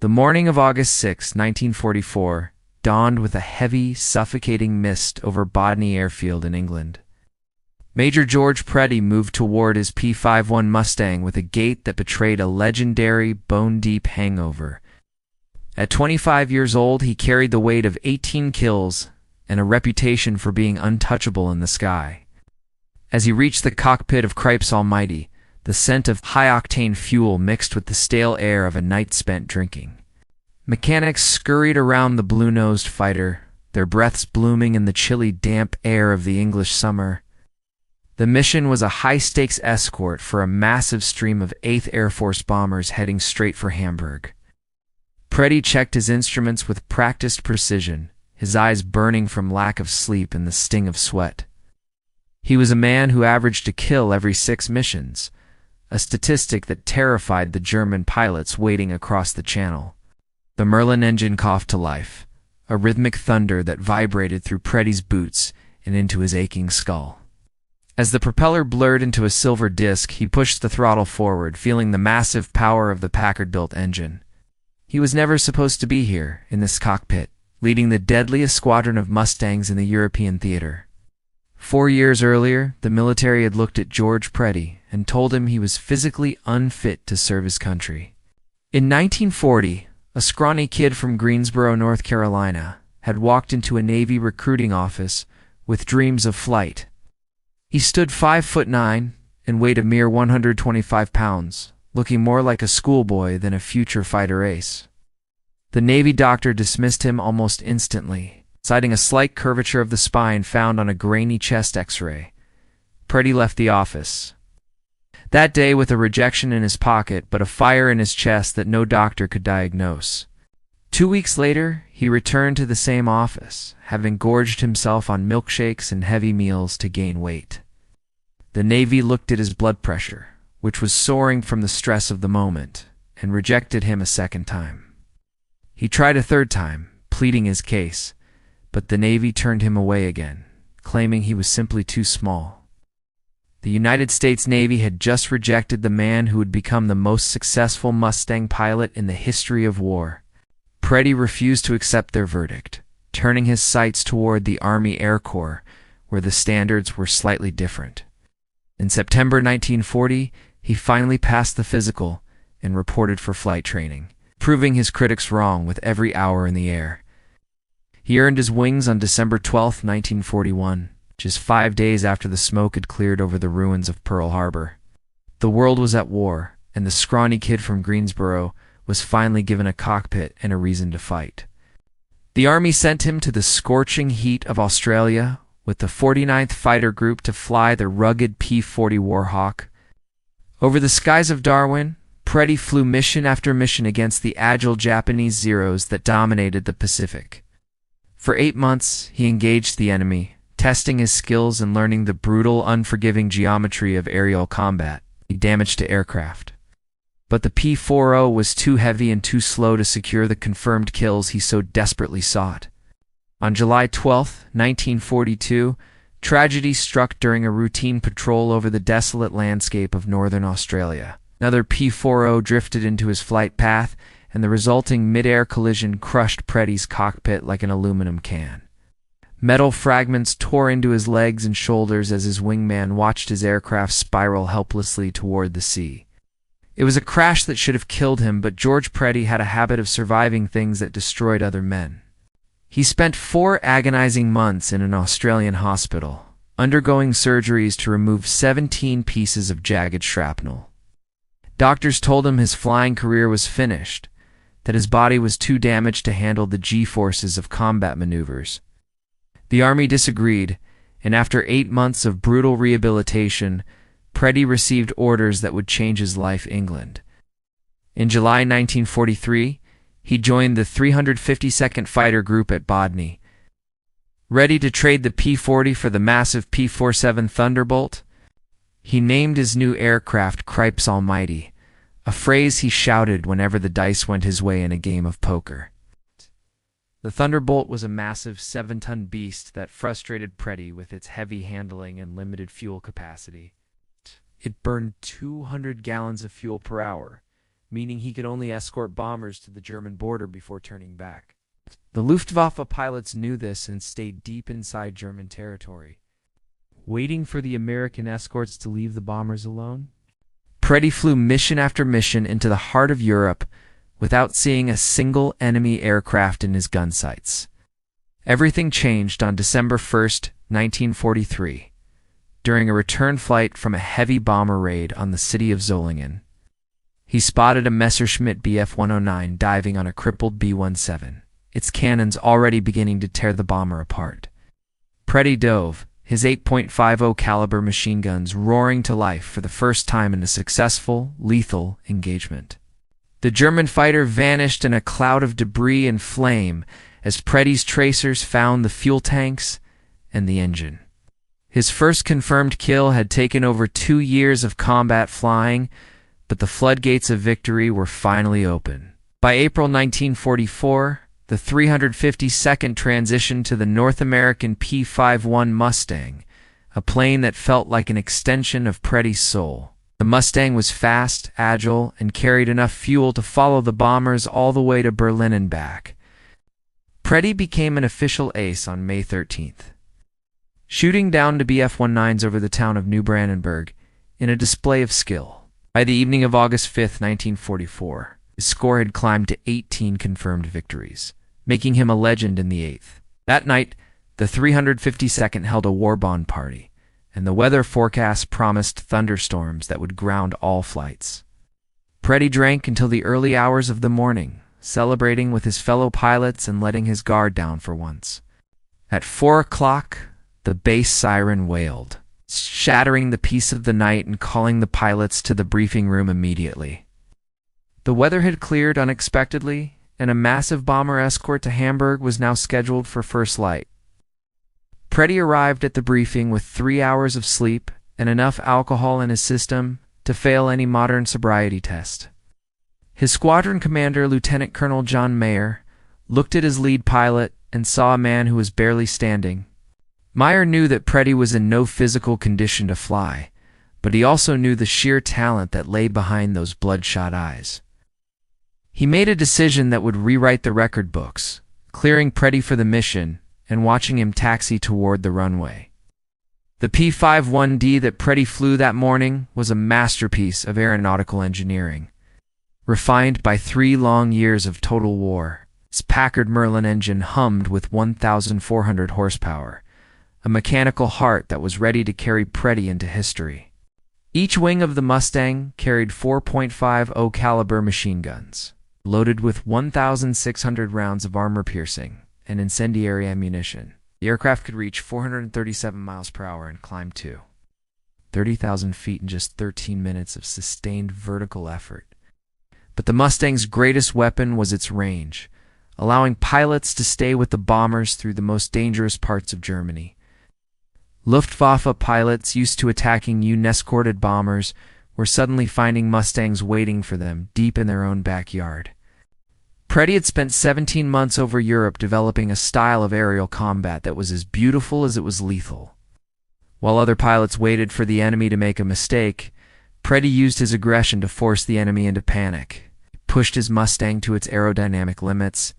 The morning of August 6, 1944, dawned with a heavy, suffocating mist over Bodney Airfield in England. Major George Preddy moved toward his P-51 Mustang with a gait that betrayed a legendary, bone-deep hangover. At 25 years old, he carried the weight of 18 kills and a reputation for being untouchable in the sky. As he reached the cockpit of Cripes Almighty, the scent of high-octane fuel mixed with the stale air of a night spent drinking. Mechanics scurried around the blue-nosed fighter, their breaths blooming in the chilly, damp air of the English summer. The mission was a high-stakes escort for a massive stream of 8th Air Force bombers heading straight for Hamburg. Preddy checked his instruments with practiced precision, his eyes burning from lack of sleep and the sting of sweat. He was a man who averaged a kill every 6 missions, a statistic that terrified the German pilots waiting across the channel. The Merlin engine coughed to life, a rhythmic thunder that vibrated through Preddy's boots and into his aching skull. As the propeller blurred into a silver disc, he pushed the throttle forward, feeling the massive power of the Packard-built engine. He was never supposed to be here, in this cockpit, leading the deadliest squadron of Mustangs in the European theater. 4 years earlier, the military had looked at George Preddy and told him he was physically unfit to serve his country. In 1940, a scrawny kid from Greensboro, North Carolina, had walked into a Navy recruiting office with dreams of flight. He stood 5'9" and weighed a mere 125 pounds, looking more like a schoolboy than a future fighter ace. The Navy doctor dismissed him almost instantly, citing a slight curvature of the spine found on a grainy chest X-ray. Preddy left the office that day with a rejection in his pocket but a fire in his chest that no doctor could diagnose. 2 weeks later, he returned to the same office, having gorged himself on milkshakes and heavy meals to gain weight. The Navy looked at his blood pressure, which was soaring from the stress of the moment, and rejected him a second time. He tried a third time, pleading his case, but the Navy turned him away again, claiming he was simply too small. The United States Navy had just rejected the man who would become the most successful Mustang pilot in the history of war. Preddy refused to accept their verdict, turning his sights toward the Army Air Corps, where the standards were slightly different. In September 1940, he finally passed the physical and reported for flight training, proving his critics wrong with every hour in the air. He earned his wings on December 12, 1941, just 5 days after the smoke had cleared over the ruins of Pearl Harbor. The world was at war, and the scrawny kid from Greensboro was finally given a cockpit and a reason to fight. The Army sent him to the scorching heat of Australia with the 49th Fighter Group to fly the rugged P-40 Warhawk. Over the skies of Darwin, Preddy flew mission after mission against the agile Japanese Zeros that dominated the Pacific. For 8 months, he engaged the enemy, testing his skills and learning the brutal, unforgiving geometry of aerial combat, damage to aircraft. But the P-40 was too heavy and too slow to secure the confirmed kills he so desperately sought. On July 12, 1942, tragedy struck during a routine patrol over the desolate landscape of northern Australia. Another P-40 drifted into his flight path, and the resulting mid-air collision crushed Preddy's cockpit like an aluminum can. Metal fragments tore into his legs and shoulders as his wingman watched his aircraft spiral helplessly toward the sea. It was a crash that should have killed him, but George Preddy had a habit of surviving things that destroyed other men. He spent 4 agonizing months in an Australian hospital, undergoing surgeries to remove 17 pieces of jagged shrapnel. Doctors told him his flying career was finished, that his body was too damaged to handle the G-forces of combat maneuvers. The Army disagreed, and after 8 months of brutal rehabilitation, Preddy received orders that would change his life in England. In July 1943, he joined the 352nd Fighter Group at Bodney. Ready to trade the P-40 for the massive P-47 Thunderbolt, he named his new aircraft Cripes Almighty, a phrase he shouted whenever the dice went his way in a game of poker. The Thunderbolt was a massive 7-ton beast that frustrated Preddy with its heavy handling and limited fuel capacity. It burned 200 gallons of fuel per hour, meaning he could only escort bombers to the German border before turning back. The Luftwaffe pilots knew this and stayed deep inside German territory, waiting for the American escorts to leave the bombers alone. Preddy flew mission after mission into the heart of Europe without seeing a single enemy aircraft in his gun sights. Everything changed on December 1st, 1943, during a return flight from a heavy bomber raid on the city of Solingen. He spotted a Messerschmitt Bf-109 diving on a crippled B-17, its cannons already beginning to tear the bomber apart. Preddy dove, his 8.50 caliber machine guns roaring to life for the first time in a successful, lethal engagement. The German fighter vanished in a cloud of debris and flame as Preddy's tracers found the fuel tanks and the engine. His first confirmed kill had taken over 2 years of combat flying, but the floodgates of victory were finally open. By April 1944, the 352nd transitioned to the North American P-51 Mustang, a plane that felt like an extension of Preddy's soul. The Mustang was fast, agile, and carried enough fuel to follow the bombers all the way to Berlin and back. Preddy became an official ace on May 13th, shooting down to Bf-19s over the town of New Brandenburg in a display of skill. By the evening of August 5th, 1944, his score had climbed to 18 confirmed victories, making him a legend in the 8th. That night, the 352nd held a war bond party, and the weather forecast promised thunderstorms that would ground all flights. Preddy drank until the early hours of the morning, celebrating with his fellow pilots and letting his guard down for once. At 4 o'clock, the base siren wailed, shattering the peace of the night and calling the pilots to the briefing room immediately. The weather had cleared unexpectedly, and a massive bomber escort to Hamburg was now scheduled for first light. Preddy arrived at the briefing with 3 hours of sleep and enough alcohol in his system to fail any modern sobriety test. His squadron commander, Lieutenant Colonel John Mayer, looked at his lead pilot and saw a man who was barely standing. Mayer knew that Preddy was in no physical condition to fly, but he also knew the sheer talent that lay behind those bloodshot eyes. He made a decision that would rewrite the record books, clearing Preddy for the mission and watching him taxi toward the runway. The P-51D that Preddy flew that morning was a masterpiece of aeronautical engineering, refined by 3 long years of total war. Its Packard Merlin engine hummed with 1,400 horsepower, a mechanical heart that was ready to carry Preddy into history. Each wing of the Mustang carried 4.50 caliber machine guns, loaded with 1,600 rounds of armor-piercing and incendiary ammunition. The aircraft could reach 437 miles per hour and climb to 30,000 feet in just 13 minutes of sustained vertical effort. But the Mustang's greatest weapon was its range, allowing pilots to stay with the bombers through the most dangerous parts of Germany. Luftwaffe pilots used to attacking unescorted bombers were suddenly finding Mustangs waiting for them deep in their own backyard. Preddy had spent 17 months over Europe developing a style of aerial combat that was as beautiful as it was lethal. While other pilots waited for the enemy to make a mistake, Preddy used his aggression to force the enemy into panic. He pushed his Mustang to its aerodynamic limits,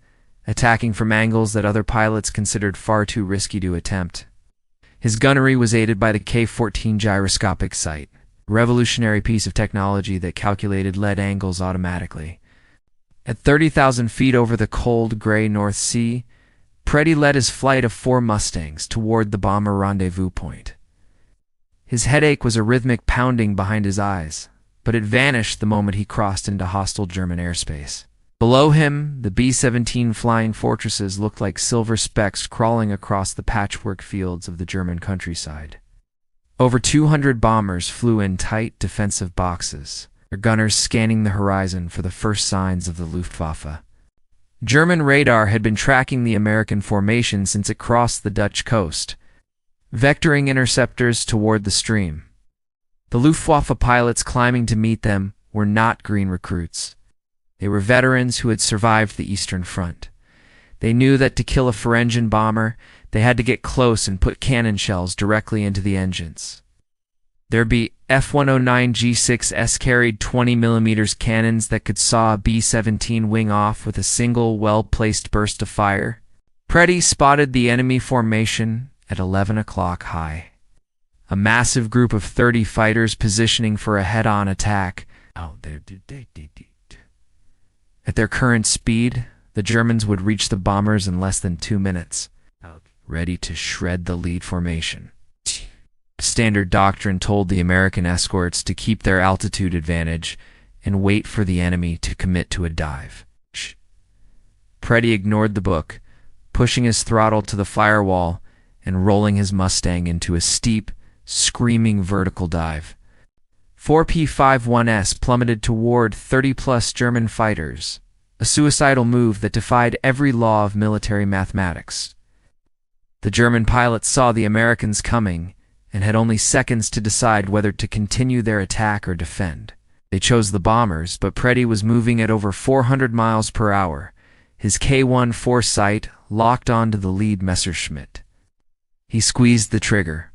attacking from angles that other pilots considered far too risky to attempt. His gunnery was aided by the K-14 gyroscopic sight, a revolutionary piece of technology that calculated lead angles automatically. At 30,000 feet over the cold, gray North Sea, Preddy led his flight of 4 Mustangs toward the bomber rendezvous point. His headache was a rhythmic pounding behind his eyes, but it vanished the moment he crossed into hostile German airspace. Below him, the B-17 flying fortresses looked like silver specks crawling across the patchwork fields of the German countryside. Over 200 bombers flew in tight defensive boxes, their gunners scanning the horizon for the first signs of the Luftwaffe. German radar had been tracking the American formation since it crossed the Dutch coast, vectoring interceptors toward the stream. The Luftwaffe pilots climbing to meet them were not green recruits. They were veterans who had survived the Eastern Front. They knew that to kill a Ferengian bomber, they had to get close and put cannon shells directly into the engines. Their Bf-109 G6S carried 20mm cannons that could saw a B-17 wing off with a single well-placed burst of fire. Preddy spotted the enemy formation at 11 o'clock high. A massive group of 30 fighters positioning for a head-on attack. At their current speed, the Germans would reach the bombers in less than 2 minutes, ready to shred the lead formation. Standard doctrine told the American escorts to keep their altitude advantage and wait for the enemy to commit to a dive. Preddy ignored the book, pushing his throttle to the firewall and rolling his Mustang into a steep, screaming vertical dive. 4 P-51s plummeted toward 30-plus German fighters, a suicidal move that defied every law of military mathematics. The German pilots saw the Americans coming and had only seconds to decide whether to continue their attack or defend. They chose the bombers, but Preddy was moving at over 400 miles per hour, his K1 Foresight locked onto the lead Messerschmitt. He squeezed the trigger,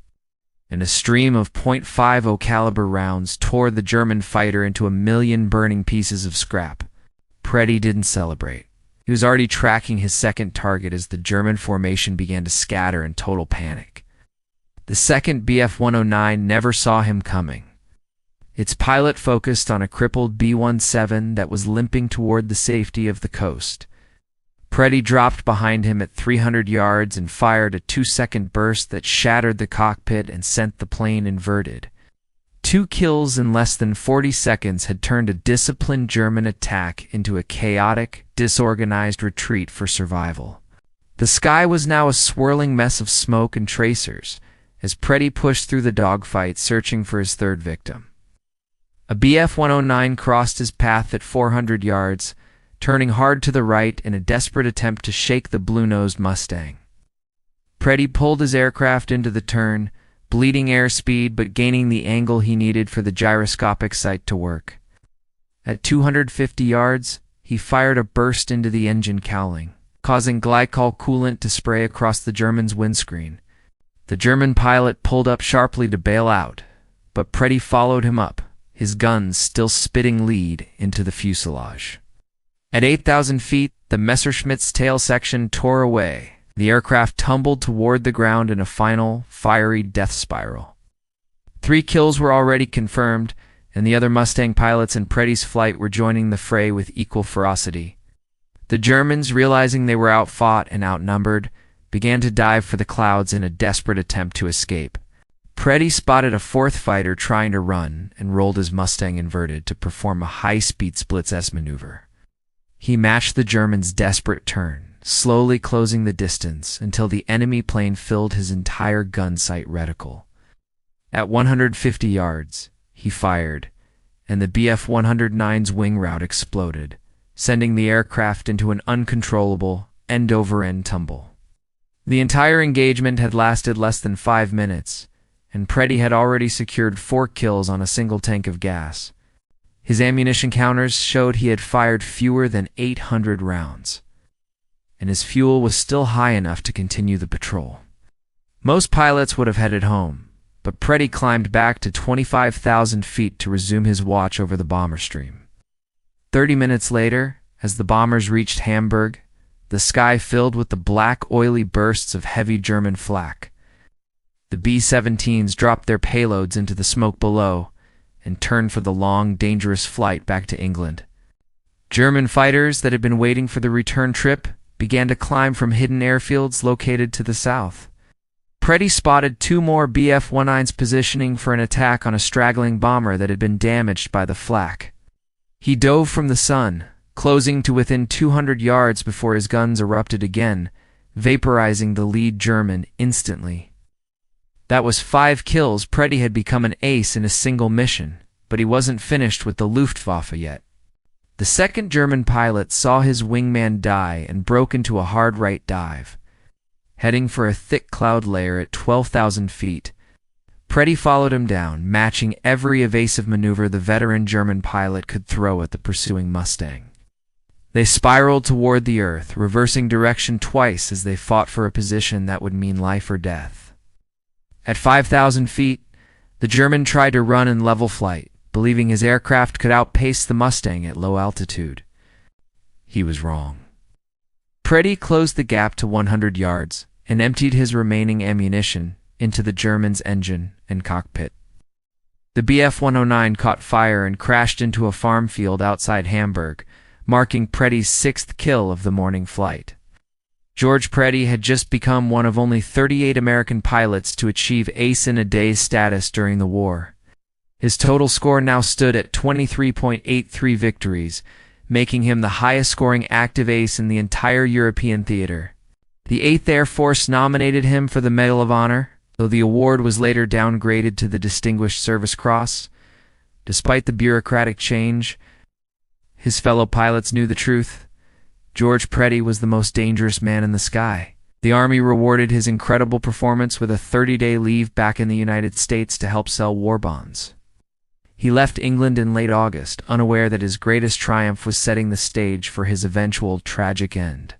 and a stream of .50 caliber rounds tore the German fighter into a million burning pieces of scrap. Preddy didn't celebrate. He was already tracking his second target as the German formation began to scatter in total panic. The second Bf-109 never saw him coming. Its pilot focused on a crippled B-17 that was limping toward the safety of the coast. Preddy dropped behind him at 300 yards and fired a 2-second burst that shattered the cockpit and sent the plane inverted. 2 kills in less than 40 seconds had turned a disciplined German attack into a chaotic, disorganized retreat for survival. The sky was now a swirling mess of smoke and tracers as Preddy pushed through the dogfight searching for his third victim. A Bf-109 crossed his path at 400 yards, turning hard to the right in a desperate attempt to shake the blue-nosed Mustang. Preddy pulled his aircraft into the turn, bleeding airspeed but gaining the angle he needed for the gyroscopic sight to work. At 250 yards, he fired a burst into the engine cowling, causing glycol coolant to spray across the German's windscreen. The German pilot pulled up sharply to bail out, but Preddy followed him up, his guns still spitting lead into the fuselage. At 8,000 feet, the Messerschmitt's tail section tore away. The aircraft tumbled toward the ground in a final, fiery death spiral. 3 kills were already confirmed, and the other Mustang pilots in Preddy's flight were joining the fray with equal ferocity. The Germans, realizing they were outfought and outnumbered, began to dive for the clouds in a desperate attempt to escape. Preddy spotted a 4th fighter trying to run and rolled his Mustang inverted to perform a high-speed splits-S maneuver. He matched the German's desperate turn, slowly closing the distance until the enemy plane filled his entire gun sight reticle. At 150 yards, he fired, and the Bf-109's wing route exploded, sending the aircraft into an uncontrollable end-over-end tumble. The entire engagement had lasted less than 5 minutes, and Preddy had already secured 4 kills on a single tank of gas. His ammunition counters showed he had fired fewer than 800 rounds, and his fuel was still high enough to continue the patrol. Most pilots would have headed home, but Preddy climbed back to 25,000 feet to resume his watch over the bomber stream. 30 minutes later, as the bombers reached Hamburg, the sky filled with the black, oily bursts of heavy German flak. The B-17s dropped their payloads into the smoke below and turned for the long, dangerous flight back to England. German fighters that had been waiting for the return trip began to climb from hidden airfields located to the south. Preddy spotted 2 more Bf-19s positioning for an attack on a straggling bomber that had been damaged by the flak. He dove from the sun, closing to within 200 yards before his guns erupted again, vaporizing the lead German instantly. That was 5 kills. Preddy had become an ace in a single mission, but he wasn't finished with the Luftwaffe yet. The second German pilot saw his wingman die and broke into a hard right dive, heading for a thick cloud layer at 12,000 feet. Preddy followed him down, matching every evasive maneuver the veteran German pilot could throw at the pursuing Mustang. They spiraled toward the earth, reversing direction twice as they fought for a position that would mean life or death. At 5,000 feet, The German tried to run in level flight, believing his aircraft could outpace the Mustang at low altitude. He was wrong. Preddy closed the gap to 100 yards and emptied his remaining ammunition into the German's engine and cockpit. The Bf-109 caught fire and crashed into a farm field outside Hamburg, marking Preddy's 6th kill of the morning flight. George Preddy had just become one of only 38 American pilots to achieve ace in a day status during the war. His total score now stood at 23.83 victories, making him the highest-scoring active ace in the entire European theater. The 8th Air Force nominated him for the Medal of Honor, though the award was later downgraded to the Distinguished Service Cross. Despite the bureaucratic change, his fellow pilots knew the truth. George Preddy was the most dangerous man in the sky. The Army rewarded his incredible performance with a 30-day leave back in the United States to help sell war bonds. He left England in late August, unaware that his greatest triumph was setting the stage for his eventual tragic end.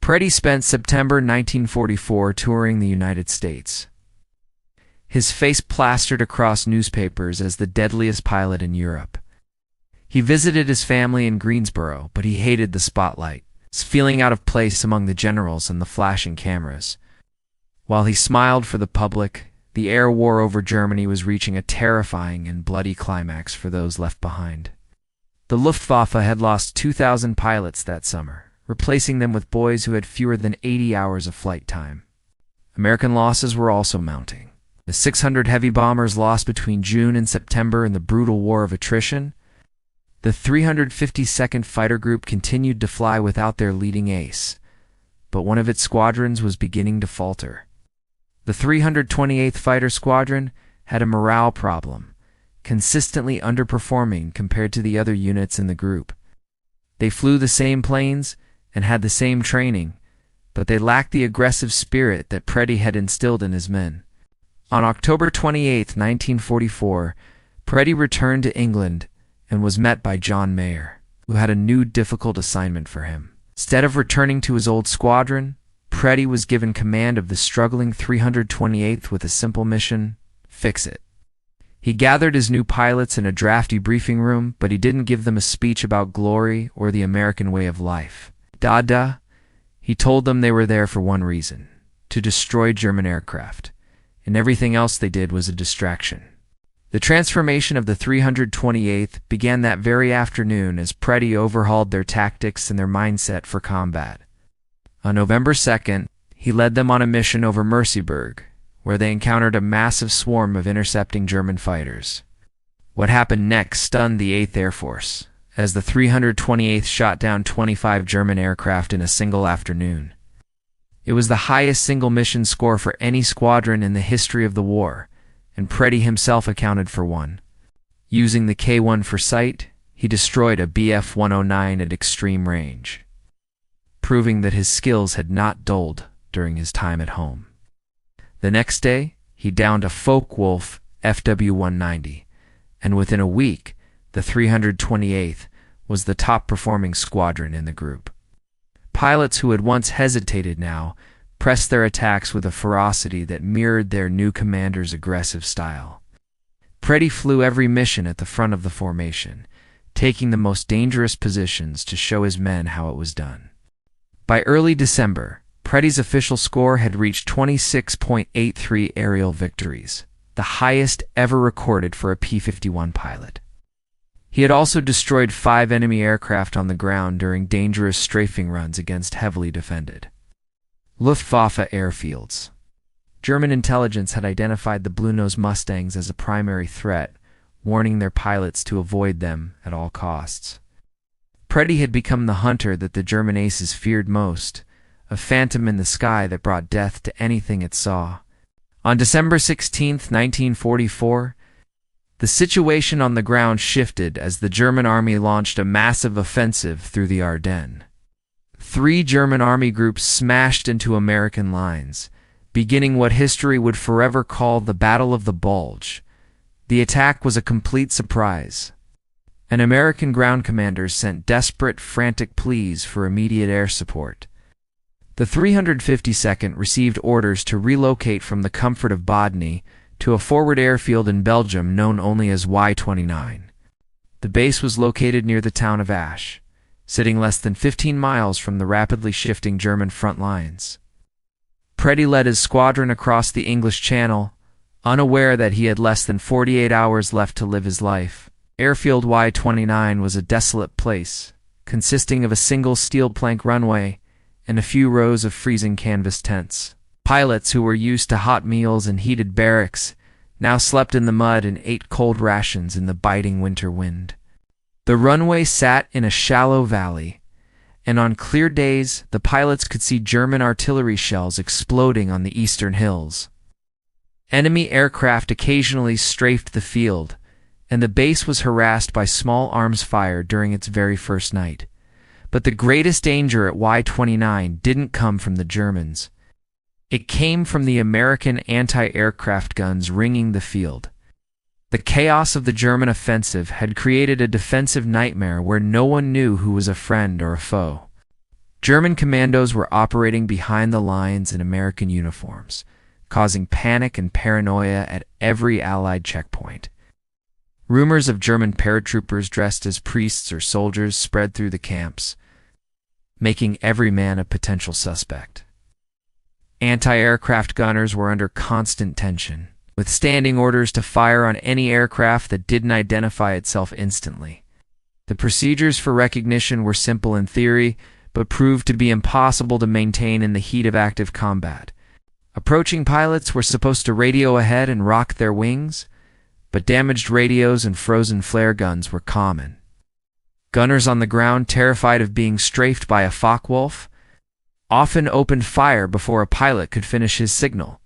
Preddy spent September 1944 touring the United States, his face plastered across newspapers as the deadliest pilot in Europe. He visited his family in Greensboro, but he hated the spotlight, feeling out of place among the generals and the flashing cameras. While he smiled for the public, the air war over Germany was reaching a terrifying and bloody climax for those left behind. The Luftwaffe had lost 2,000 pilots that summer, replacing them with boys who had fewer than 80 hours of flight time. American losses were also mounting. The 600 heavy bombers lost between June and September in the brutal war of attrition. The 352nd Fighter Group continued to fly without their leading ace, but one of its squadrons was beginning to falter. The 328th Fighter Squadron had a morale problem, consistently underperforming compared to the other units in the group. They flew the same planes and had the same training, but they lacked the aggressive spirit that Preddy had instilled in his men. On October 28, 1944, Preddy returned to England and was met by John Mayer, who had a new difficult assignment for him. Instead of returning to his old squadron, Preddy was given command of the struggling 328th with a simple mission: fix it. He gathered his new pilots in a drafty briefing room, but he didn't give them a speech about glory or the American way of life. He told them they were there for one reason: to destroy German aircraft, and everything else they did was a distraction. The transformation of the 328th began that very afternoon as Preddy overhauled their tactics and their mindset for combat. On November 2nd, he led them on a mission over Merseburg, where they encountered a massive swarm of intercepting German fighters. What happened next stunned the 8th Air Force, as the 328th shot down 25 German aircraft in a single afternoon. It was the highest single mission score for any squadron in the history of the war, and Preddy himself accounted for one. Using the K-1 for sight, he destroyed a Bf-109 at extreme range, proving that his skills had not dulled during his time at home. The next day, he downed a Focke-Wulf FW-190, and within a week, the 328th was the top-performing squadron in the group. Pilots who had once hesitated now pressed their attacks with a ferocity that mirrored their new commander's aggressive style. Preddy flew every mission at the front of the formation, taking the most dangerous positions to show his men how it was done. By early December, Preddy's official score had reached 26.83 aerial victories, the highest ever recorded for a P-51 pilot. He had also destroyed 5 enemy aircraft on the ground during dangerous strafing runs against heavily defended Luftwaffe airfields. German intelligence had identified the Blue-Nose Mustangs as a primary threat, warning their pilots to avoid them at all costs. Preddy had become the hunter that the German aces feared most, a phantom in the sky that brought death to anything it saw. On December 16, 1944, the situation on the ground shifted as the German army launched a massive offensive through the Ardennes. 3 German army groups smashed into American lines, beginning what history would forever call the Battle of the Bulge. The attack was a complete surprise. An American ground commander sent desperate, frantic pleas for immediate air support. The 352nd received orders to relocate from the comfort of Bodny to a forward airfield in Belgium known only as Y-29. The base was located near the town of Asch, sitting less than 15 miles from the rapidly shifting German front lines. Preddy led his squadron across the English Channel, unaware that he had less than 48 hours left to live his life. Airfield Y-29 was a desolate place, consisting of a single steel plank runway and a few rows of freezing canvas tents. Pilots who were used to hot meals and heated barracks now slept in the mud and ate cold rations in the biting winter wind. The runway sat in a shallow valley, and on clear days the pilots could see German artillery shells exploding on the eastern hills. Enemy aircraft occasionally strafed the field, and the base was harassed by small arms fire during its very first night. But the greatest danger at Y-29 didn't come from the Germans. It came from the American anti-aircraft guns ringing the field. The chaos of the German offensive had created a defensive nightmare where no one knew who was a friend or a foe. German commandos were operating behind the lines in American uniforms, causing panic and paranoia at every Allied checkpoint. Rumors of German paratroopers dressed as priests or soldiers spread through the camps, making every man a potential suspect. Anti-aircraft gunners were under constant tension, with standing orders to fire on any aircraft that didn't identify itself instantly. The procedures for recognition were simple in theory, but proved to be impossible to maintain in the heat of active combat. Approaching pilots were supposed to radio ahead and rock their wings, but damaged radios and frozen flare guns were common. Gunners on the ground, terrified of being strafed by a Focke-Wulf, often opened fire before a pilot could finish his signal.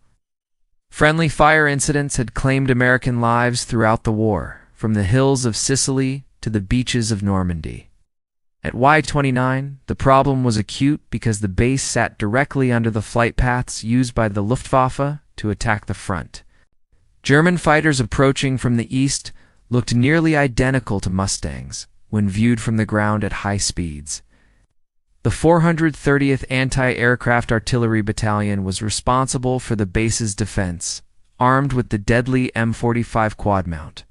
Friendly fire incidents had claimed American lives throughout the war, from the hills of Sicily to the beaches of Normandy. At Y-29, the problem was acute because the base sat directly under the flight paths used by the Luftwaffe to attack the front. German fighters approaching from the east looked nearly identical to Mustangs when viewed from the ground at high speeds. The 430th Anti-Aircraft Artillery Battalion was responsible for the base's defense, armed with the deadly M45 quad mount.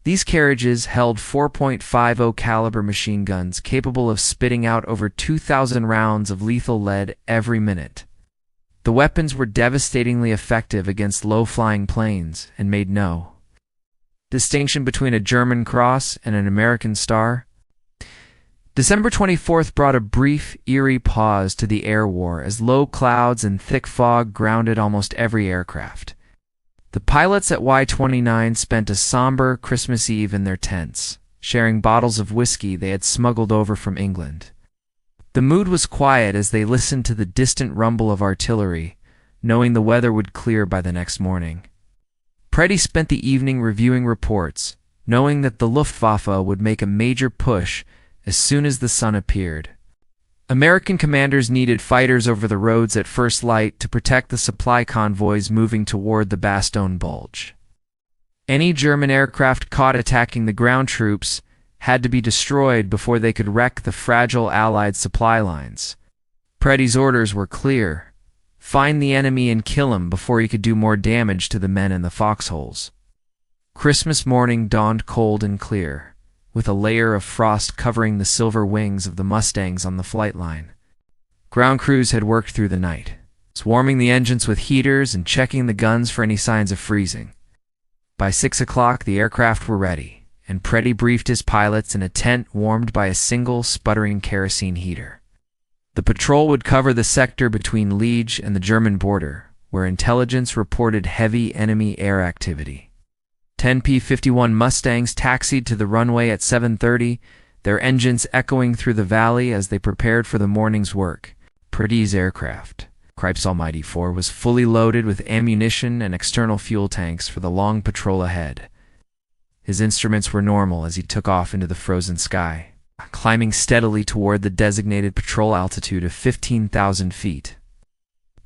These carriages held 4.50 caliber machine guns capable of spitting out over 2,000 rounds of lethal lead every minute. The weapons were devastatingly effective against low-flying planes and made no distinction between a German cross and an American star. December 24th brought a brief, eerie pause to the air war as low clouds and thick fog grounded almost every aircraft. The pilots at Y-29 spent a somber Christmas Eve in their tents, sharing bottles of whiskey they had smuggled over from England. The mood was quiet as they listened to the distant rumble of artillery, knowing the weather would clear by the next morning. Preddy spent the evening reviewing reports, knowing that the Luftwaffe would make a major push as soon as the sun appeared. American commanders needed fighters over the roads at first light to protect the supply convoys moving toward the Bastogne Bulge. Any German aircraft caught attacking the ground troops had to be destroyed before they could wreck the fragile Allied supply lines. Preddy's orders were clear: find the enemy and kill him before he could do more damage to the men in the foxholes. Christmas morning dawned cold and clear, with a layer of frost covering the silver wings of the Mustangs on the flight line. Ground crews had worked through the night, swarming the engines with heaters and checking the guns for any signs of freezing. By 6 o'clock, the aircraft were ready, and Preddy briefed his pilots in a tent warmed by a single sputtering kerosene heater. The patrol would cover the sector between Liege and the German border, where intelligence reported heavy enemy air activity. 10 P-51 Mustangs taxied to the runway at 7:30, their engines echoing through the valley as they prepared for the morning's work. Preddy's aircraft, Cripes Almighty 4, was fully loaded with ammunition and external fuel tanks for the long patrol ahead. His instruments were normal as he took off into the frozen sky, climbing steadily toward the designated patrol altitude of 15,000 feet.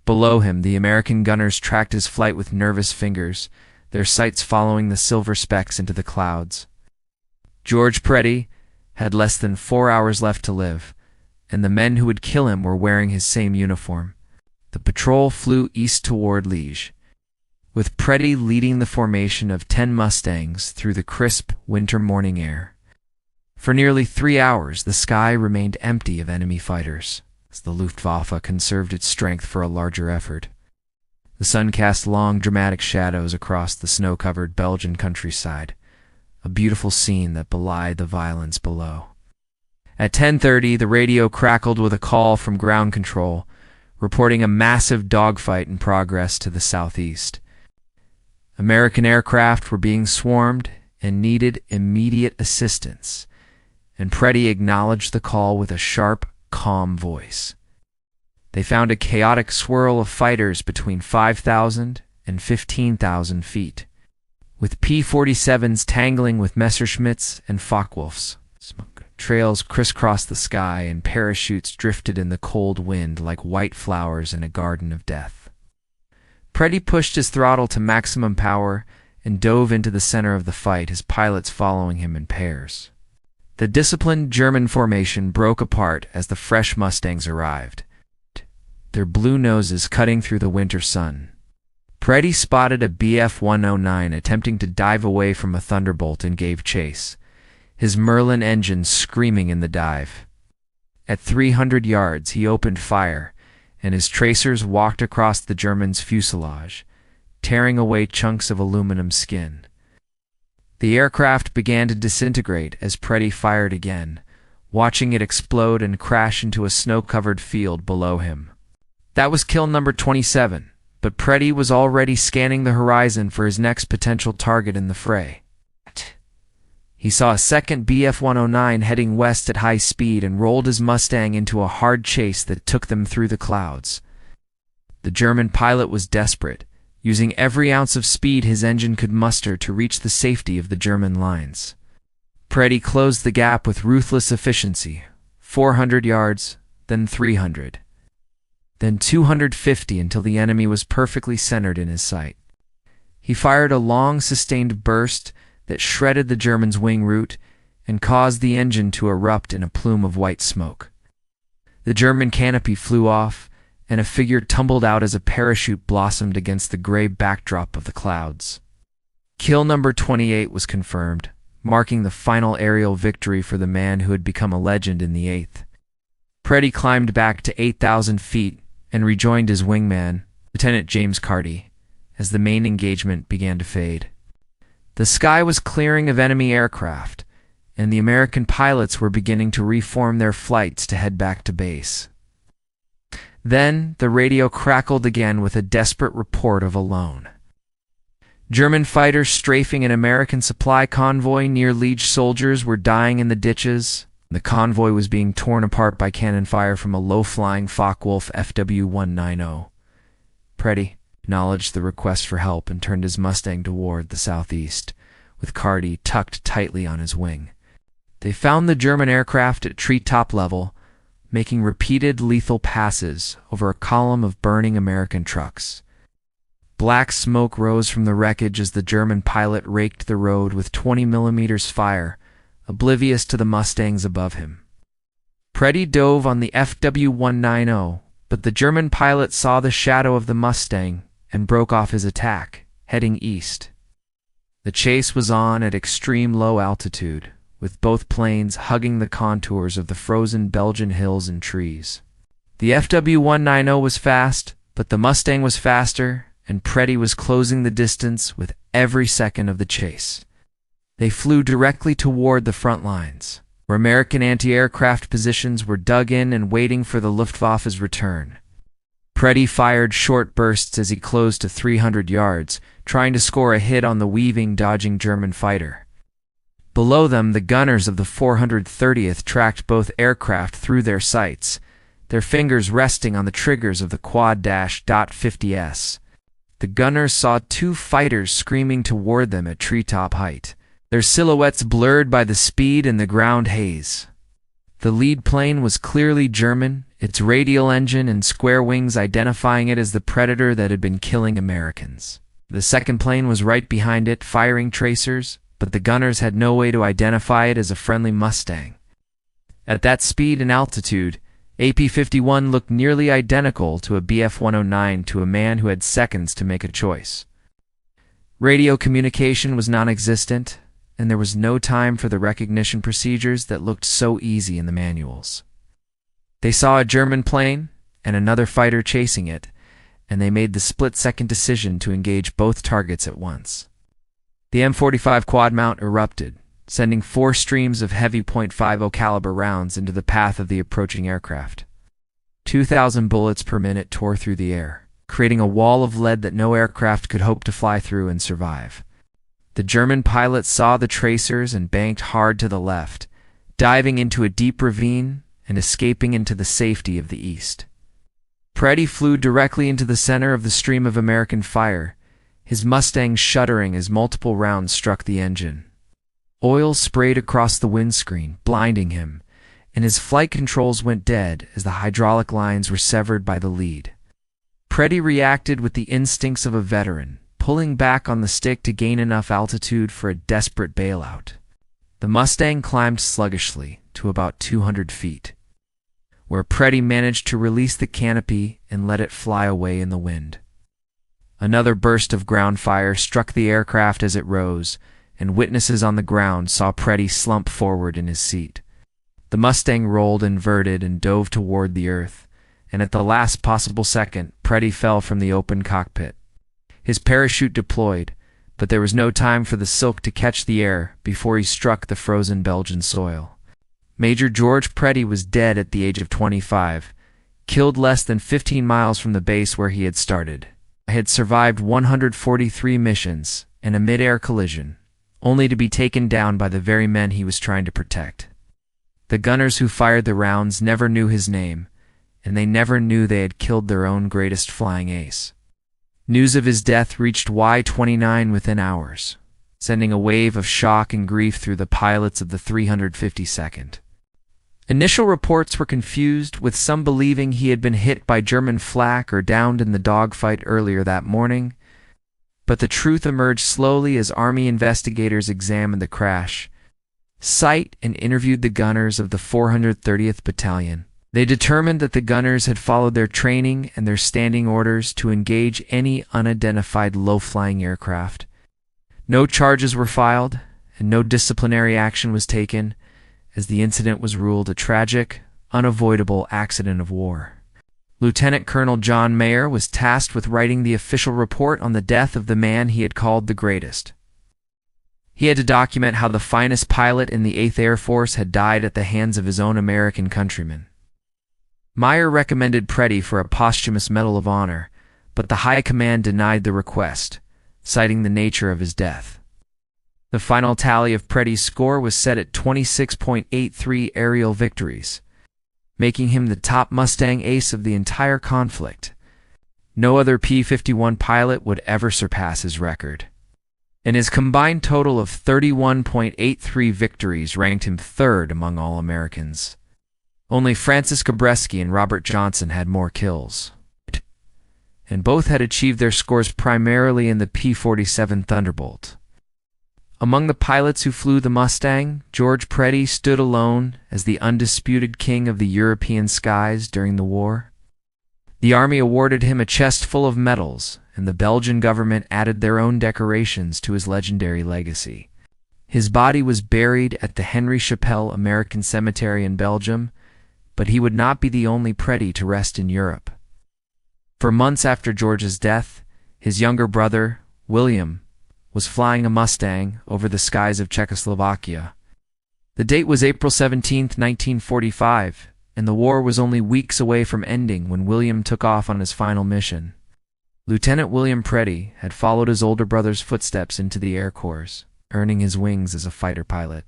Below him, the American gunners tracked his flight with nervous fingers, their sights following the silver specks into the clouds. George Preddy had less than 4 hours left to live, and the men who would kill him were wearing his same uniform. The patrol flew east toward Liege. with Preddy leading the formation of 10 Mustangs through the crisp winter morning air. For nearly 3 hours, the sky remained empty of enemy fighters, as the Luftwaffe conserved its strength for a larger effort. The sun cast long, dramatic shadows across the snow-covered Belgian countryside, a beautiful scene that belied the violence below. At 10:30, the radio crackled with a call from ground control, reporting a massive dogfight in progress to the southeast. American aircraft were being swarmed and needed immediate assistance, and Preddy acknowledged the call with a sharp, calm voice. They found a chaotic swirl of fighters between 5,000 and 15,000 feet, with P-47s tangling with Messerschmitts and Focke-Wulfs. Trails crisscrossed the sky and parachutes drifted in the cold wind like white flowers in a garden of death. Preddy pushed his throttle to maximum power and dove into the center of the fight, his pilots following him in pairs. The disciplined German formation broke apart as the fresh Mustangs arrived, their blue noses cutting through the winter sun. Preddy spotted a Bf-109 attempting to dive away from a Thunderbolt and gave chase, his Merlin engine screaming in the dive. At 300 yards, he opened fire, and his tracers walked across the Germans' fuselage, tearing away chunks of aluminum skin. The aircraft began to disintegrate as Preddy fired again, watching it explode and crash into a snow-covered field below him. That was kill number 27, but Preddy was already scanning the horizon for his next potential target in the fray. He saw a second Bf-109 heading west at high speed and rolled his Mustang into a hard chase that took them through the clouds. The German pilot was desperate, using every ounce of speed his engine could muster to reach the safety of the German lines. Preddy closed the gap with ruthless efficiency, 400 yards, then 300, then 250 until the enemy was perfectly centered in his sight. He fired a long, sustained burst that shredded the German's wing root and caused the engine to erupt in a plume of white smoke. The German canopy flew off, and a figure tumbled out as a parachute blossomed against the gray backdrop of the clouds. Kill number 28 was confirmed, marking the final aerial victory for the man who had become a legend in the 8th. Preddy climbed back to 8,000 feet and rejoined his wingman, Lieutenant James Carty, as the main engagement began to fade. The sky was clearing of enemy aircraft, and the American pilots were beginning to reform their flights to head back to base. Then the radio crackled again with a desperate report of a lone German fighters strafing an American supply convoy near Liege. Soldiers were dying in the ditches. The convoy was being torn apart by cannon fire from a low-flying Focke-Wulf FW-190. Preddy acknowledged the request for help and turned his Mustang toward the southeast, with Carty tucked tightly on his wing. They found the German aircraft at treetop level, making repeated lethal passes over a column of burning American trucks. Black smoke rose from the wreckage as the German pilot raked the road with 20mm fire, oblivious to the Mustangs above him. Preddy dove on the FW-190, but the German pilot saw the shadow of the Mustang and broke off his attack, heading east. The chase was on at extreme low altitude, with both planes hugging the contours of the frozen Belgian hills and trees. The FW-190 was fast, but the Mustang was faster, and Preddy was closing the distance with every second of the chase. They flew directly toward the front lines, where American anti-aircraft positions were dug in and waiting for the Luftwaffe's return. Preddy fired short bursts as he closed to 300 yards, trying to score a hit on the weaving, dodging German fighter. Below them, the gunners of the 430th tracked both aircraft through their sights, their fingers resting on the triggers of the Quad-.50s. The gunners saw two fighters screaming toward them at treetop height, their silhouettes blurred by the speed and the ground haze. The lead plane was clearly German, its radial engine and square wings identifying it as the Predator that had been killing Americans. The second plane was right behind it, firing tracers, but the gunners had no way to identify it as a friendly Mustang. At that speed and altitude, AP-51 looked nearly identical to a Bf-109 to a man who had seconds to make a choice. Radio communication was non-existent, and there was no time for the recognition procedures that looked so easy in the manuals. They saw a German plane and another fighter chasing it, and they made the split-second decision to engage both targets at once. The M45 quad mount erupted, sending 4 streams of heavy .50 caliber rounds into the path of the approaching aircraft. 2,000 bullets per minute tore through the air, creating a wall of lead that no aircraft could hope to fly through and survive. The German pilots saw the tracers and banked hard to the left, diving into a deep ravine and escaping into the safety of the east. Preddy flew directly into the center of the stream of American fire, his Mustang shuddering as multiple rounds struck the engine. Oil sprayed across the windscreen, blinding him, and his flight controls went dead as the hydraulic lines were severed by the lead. Preddy reacted with the instincts of a veteran, pulling back on the stick to gain enough altitude for a desperate bailout. The Mustang climbed sluggishly to about 200 feet, where Preddy managed to release the canopy and let it fly away in the wind. Another burst of ground fire struck the aircraft as it rose, and witnesses on the ground saw Preddy slump forward in his seat. The Mustang rolled inverted and dove toward the earth, and at the last possible second, Preddy fell from the open cockpit. His parachute deployed, but there was no time for the silk to catch the air before he struck the frozen Belgian soil. Major George Preddy was dead at the age of 25, killed less than 15 miles from the base where he had started. He had survived 143 missions and a mid-air collision, only to be taken down by the very men he was trying to protect. The gunners who fired the rounds never knew his name, and they never knew they had killed their own greatest flying ace. News of his death reached Y-29 within hours, sending a wave of shock and grief through the pilots of the 352nd. Initial reports were confused, with some believing he had been hit by German flak or downed in the dogfight earlier that morning, but the truth emerged slowly as Army investigators examined the crash, site, and interviewed the gunners of the 430th Battalion. They determined that the gunners had followed their training and their standing orders to engage any unidentified low-flying aircraft. No charges were filed, and no disciplinary action was taken, as the incident was ruled a tragic, unavoidable accident of war. Lieutenant Colonel John Mayer was tasked with writing the official report on the death of the man he had called the greatest. He had to document how the finest pilot in the 8th Air Force had died at the hands of his own American countrymen. Mayer recommended Preddy for a posthumous Medal of Honor, but the High Command denied the request, citing the nature of his death. The final tally of Preddy's score was set at 26.83 aerial victories, making him the top Mustang ace of the entire conflict. No other P-51 pilot would ever surpass his record, and his combined total of 31.83 victories ranked him third among all Americans. Only Francis Gabreski and Robert Johnson had more kills, and both had achieved their scores primarily in the P-47 Thunderbolt. Among the pilots who flew the Mustang, George Preddy stood alone as the undisputed king of the European skies during the war. The Army awarded him a chest full of medals, and the Belgian government added their own decorations to his legendary legacy. His body was buried at the Henry Chapelle American Cemetery in Belgium, but he would not be the only Preddy to rest in Europe. For months after George's death, his younger brother, William, was flying a Mustang over the skies of Czechoslovakia. The date was April 17, 1945, and the war was only weeks away from ending when William took off on his final mission. Lieutenant William Preddy had followed his older brother's footsteps into the Air Corps, earning his wings as a fighter pilot.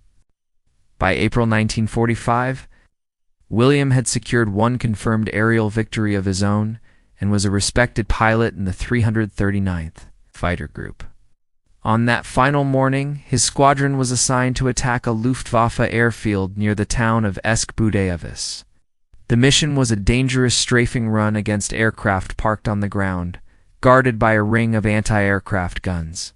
By April 1945, William had secured one confirmed aerial victory of his own and was a respected pilot in the 339th Fighter Group. On that final morning, his squadron was assigned to attack a Luftwaffe airfield near the town of Esk-Budavis. The mission was a dangerous strafing run against aircraft parked on the ground, guarded by a ring of anti-aircraft guns.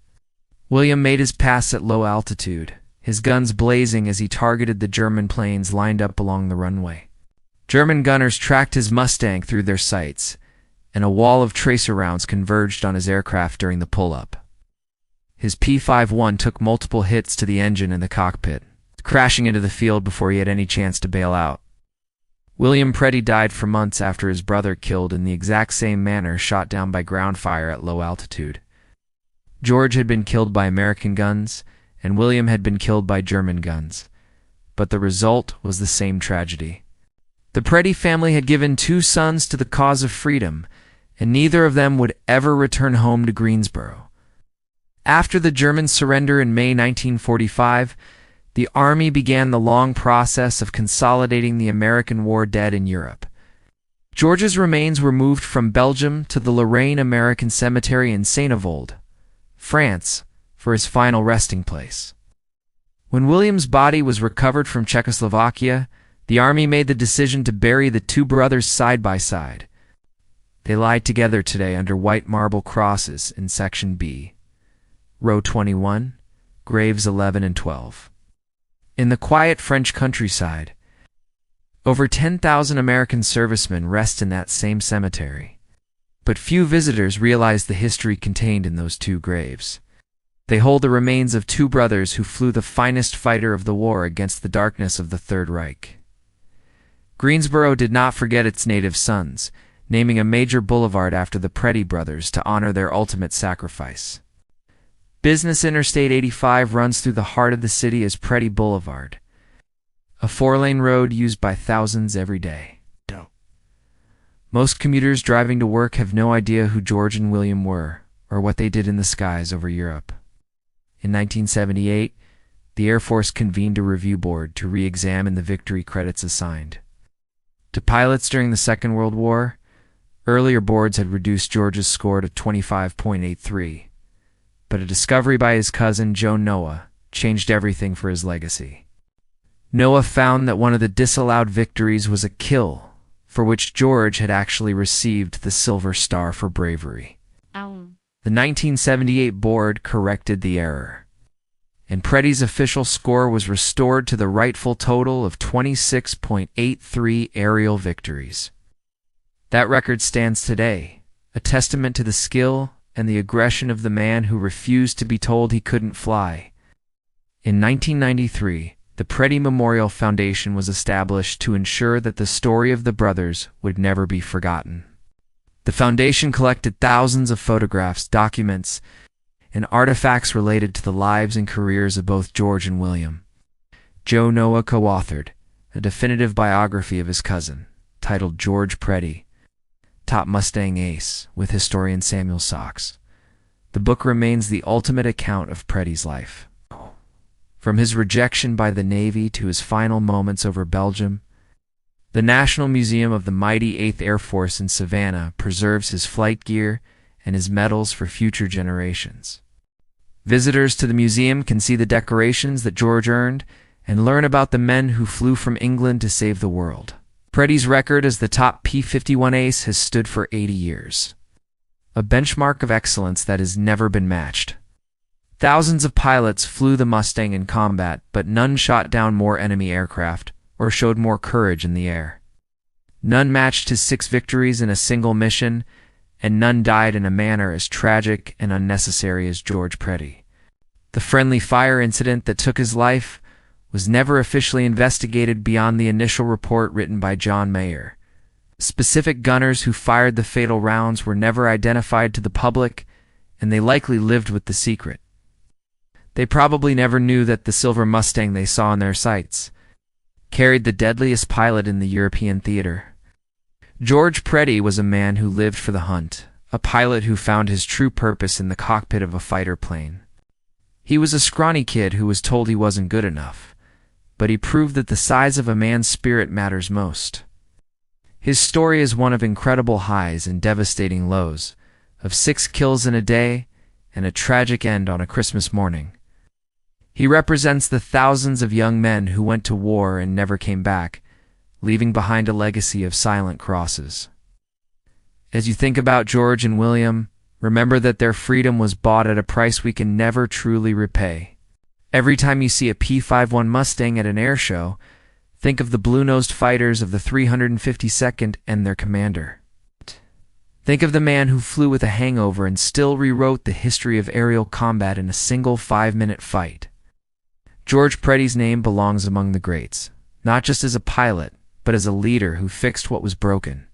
William made his pass at low altitude, his guns blazing as he targeted the German planes lined up along the runway. German gunners tracked his Mustang through their sights, and a wall of tracer rounds converged on his aircraft during the pull-up. His P-51 took multiple hits to the engine and the cockpit, crashing into the field before he had any chance to bail out. William Preddy died for months after his brother killed in the exact same manner, shot down by ground fire at low altitude. George had been killed by American guns, and William had been killed by German guns, but the result was the same tragedy. The Preddy family had given 2 sons to the cause of freedom, and neither of them would ever return home to Greensboro. After the German surrender in May 1945, the Army began the long process of consolidating the American war dead in Europe. George's remains were moved from Belgium to the Lorraine American Cemetery in Saint-Avold, France, for his final resting place. When William's body was recovered from Czechoslovakia, the Army made the decision to bury the 2 brothers side by side. They lie together today under white marble crosses in Section B, Row 21, graves 11 and 12. In the quiet French countryside, over 10,000 American servicemen rest in that same cemetery. But few visitors realize the history contained in those 2 graves. They hold the remains of 2 brothers who flew the finest fighter of the war against the darkness of the Third Reich. Greensboro did not forget its native sons, naming a major boulevard after the Preddy brothers to honor their ultimate sacrifice. Business Interstate 85 runs through the heart of the city as Preddy Boulevard, a 4-lane road used by thousands every day. Most commuters driving to work have no idea who George and William were, or what they did in the skies over Europe. In 1978, the Air Force convened a review board to re-examine the victory credits assigned to pilots during the Second World War. Earlier boards had reduced George's score to 25.83, but a discovery by his cousin Joe Noah changed everything for his legacy. Noah found that one of the disallowed victories was a kill, for which George had actually received the Silver Star for bravery. The 1978 board corrected the error, and Preddy's official score was restored to the rightful total of 26.83 aerial victories. That record stands today, a testament to the skill and the aggression of the man who refused to be told he couldn't fly. In 1993, the Preddy Memorial Foundation was established to ensure that the story of the brothers would never be forgotten. The foundation collected thousands of photographs, documents, and artifacts related to the lives and careers of both George and William. Joe Noah co-authored a definitive biography of his cousin, titled George Preddy, Top Mustang Ace, with historian Samuel Sachs. The book remains the ultimate account of Preddy's life. From his rejection by the Navy to his final moments over Belgium, the National Museum of the mighty 8th Air Force in Savannah preserves his flight gear and his medals for future generations. Visitors to the museum can see the decorations that George earned and learn about the men who flew from England to save the world. Preddy's record as the top P-51 ace has stood for 80 years, a benchmark of excellence that has never been matched. Thousands of pilots flew the Mustang in combat, but none shot down more enemy aircraft or showed more courage in the air. None matched his 6 victories in a single mission, and none died in a manner as tragic and unnecessary as George Preddy. The friendly fire incident that took his life was never officially investigated beyond the initial report written by John Mayer. Specific gunners who fired the fatal rounds were never identified to the public, and they likely lived with the secret. They probably never knew that the silver Mustang they saw in their sights carried the deadliest pilot in the European theater. George Preddy was a man who lived for the hunt, a pilot who found his true purpose in the cockpit of a fighter plane. He was a scrawny kid who was told he wasn't good enough, but he proved that the size of a man's spirit matters most. His story is one of incredible highs and devastating lows, of 6 kills in a day and a tragic end on a Christmas morning. He represents the thousands of young men who went to war and never came back, leaving behind a legacy of silent crosses. As you think about George and William, remember that their freedom was bought at a price we can never truly repay. Every time you see a P-51 Mustang at an air show, think of the blue-nosed fighters of the 352nd and their commander. Think of the man who flew with a hangover and still rewrote the history of aerial combat in a single 5-minute fight. George Preddy's name belongs among the greats, not just as a pilot, but as a leader who fixed what was broken.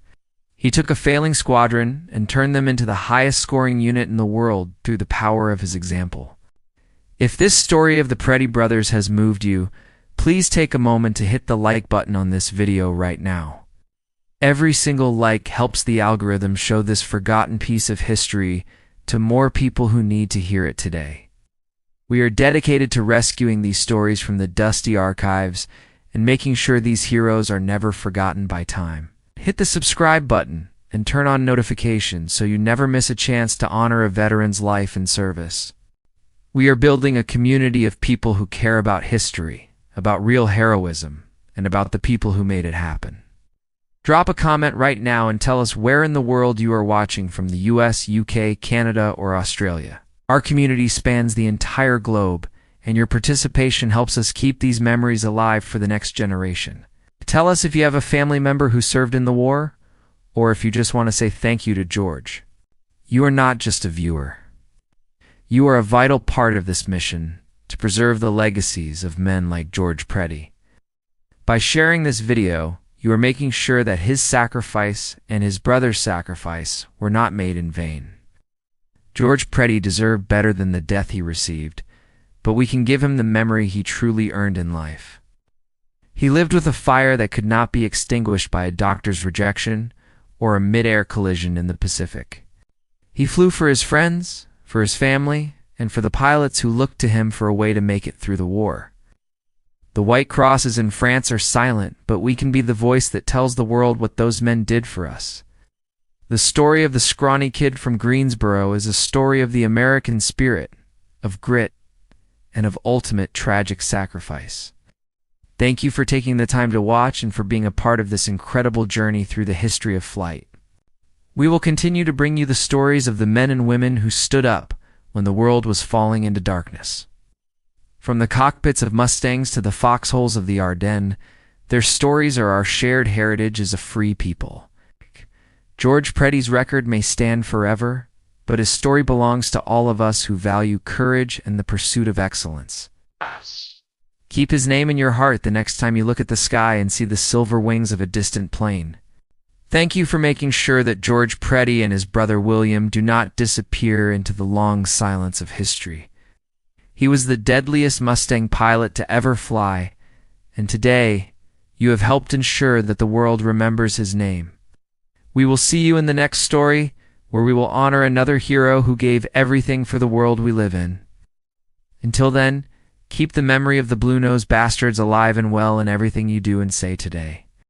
He took a failing squadron and turned them into the highest-scoring unit in the world through the power of his example. If this story of the Preddy brothers has moved you, please take a moment to hit the like button on this video right now. Every single like helps the algorithm show this forgotten piece of history to more people who need to hear it today. We are dedicated to rescuing these stories from the dusty archives and making sure these heroes are never forgotten by time. Hit the subscribe button and turn on notifications so you never miss a chance to honor a veteran's life and service. We are building a community of people who care about history, about real heroism, and about the people who made it happen. Drop a comment right now and tell us where in the world you are watching from: the US, UK, Canada, or Australia. Our community spans the entire globe, and your participation helps us keep these memories alive for the next generation. Tell us if you have a family member who served in the war, or if you just want to say thank you to George. You are not just a viewer. You are a vital part of this mission to preserve the legacies of men like George Preddy. By sharing this video, you are making sure that his sacrifice and his brother's sacrifice were not made in vain. George Preddy deserved better than the death he received, but we can give him the memory he truly earned in life. He lived with a fire that could not be extinguished by a doctor's rejection or a mid-air collision in the Pacific. He flew for his friends, for his family, and for the pilots who looked to him for a way to make it through the war. The white crosses in France are silent, but we can be the voice that tells the world what those men did for us. The story of the scrawny kid from Greensboro is a story of the American spirit, of grit, and of ultimate tragic sacrifice. Thank you for taking the time to watch and for being a part of this incredible journey through the history of flight. We will continue to bring you the stories of the men and women who stood up when the world was falling into darkness. From the cockpits of Mustangs to the foxholes of the Ardennes, their stories are our shared heritage as a free people. George Preddy's record may stand forever, but his story belongs to all of us who value courage and the pursuit of excellence. Keep his name in your heart the next time you look at the sky and see the silver wings of a distant plane. Thank you for making sure that George Preddy and his brother William do not disappear into the long silence of history. He was the deadliest Mustang pilot to ever fly, and today you have helped ensure that the world remembers his name. We will see you in the next story, where we will honor another hero who gave everything for the world we live in. Until then, keep the memory of the Blue-Nosed Bastards alive and well in everything you do and say today.